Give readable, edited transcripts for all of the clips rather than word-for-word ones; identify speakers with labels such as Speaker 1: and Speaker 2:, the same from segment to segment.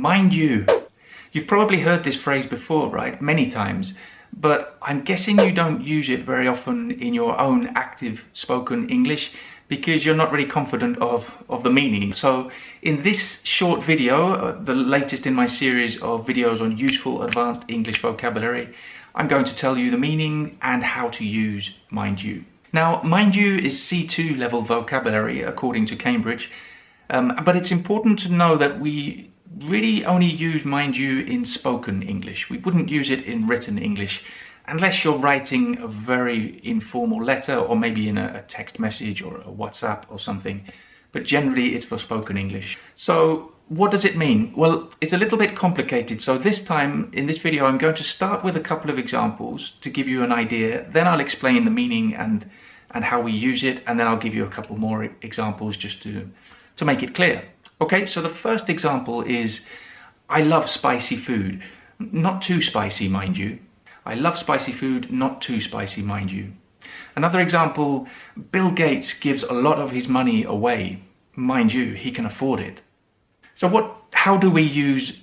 Speaker 1: Mind you. You've probably heard this phrase before, right? Many times. But I'm guessing you don't use it very often in your own active spoken English because you're not really confident of the meaning. So in this short video, the latest in my series of videos on useful advanced English vocabulary, I'm going to tell you the meaning and how to use mind you. Now, mind you is C2 level vocabulary according to Cambridge, but it's important to know that we really only use mind you in spoken English. We wouldn't use it in written English unless you're writing a very informal letter or maybe in a text message or a WhatsApp or something. But generally it's for spoken English. So what does it mean? Well, it's a little bit complicated. So this time in this video, I'm going to start with a couple of examples to give you an idea. Then I'll explain the meaning and how we use it. And then I'll give you a couple more examples just to make it clear. Okay, so the first example is, I love spicy food. Not too spicy, mind you. I love spicy food, not too spicy, mind you. Another example, Bill Gates gives a lot of his money away. Mind you, he can afford it. So how do we use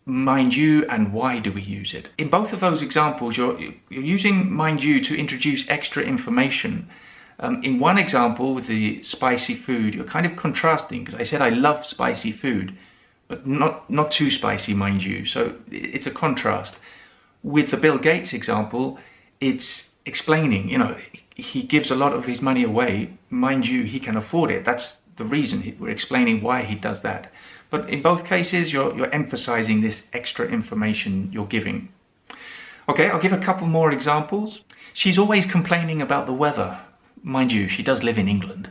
Speaker 1: mind you and why do we use it? In both of those examples, you're using mind you to introduce extra information. In one example with the spicy food, you're kind of contrasting because I said I love spicy food, but not too spicy, mind you. So it's a contrast. With the Bill Gates example, it's explaining, he gives a lot of his money away. Mind you, he can afford it. That's the reason. We're explaining why he does that. But in both cases, you're emphasizing this extra information you're giving. Okay, I'll give a couple more examples. She's always complaining about the weather. Mind you, she does live in England.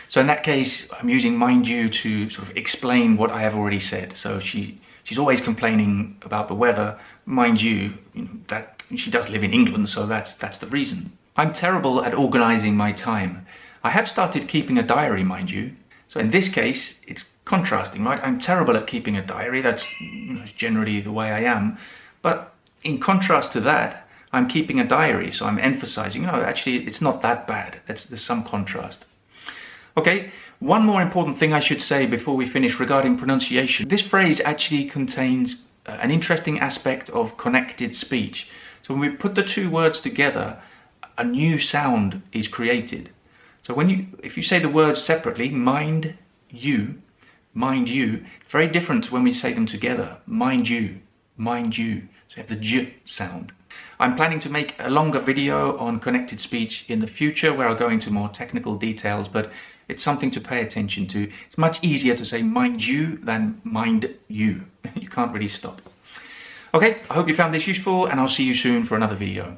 Speaker 1: So in that case, I'm using mind you to sort of explain what I have already said. So she's always complaining about the weather. Mind you, that she does live in England, so that's the reason. I'm terrible at organizing my time. I have started keeping a diary, mind you. So in this case, it's contrasting, right? I'm terrible at keeping a diary. That's generally the way I am. But in contrast to that, I'm keeping a diary, so I'm emphasizing, actually it's not that bad. There's some contrast. Okay, one more important thing I should say before we finish regarding pronunciation. This phrase actually contains an interesting aspect of connected speech. So when we put the two words together, a new sound is created. So if you say the words separately, mind you, very different when we say them together. Mind you. So you have the j sound. I'm planning to make a longer video on connected speech in the future where I'll go into more technical details, but it's something to pay attention to. It's much easier to say mind you than mind you. You can't really stop. Okay, I hope you found this useful and I'll see you soon for another video.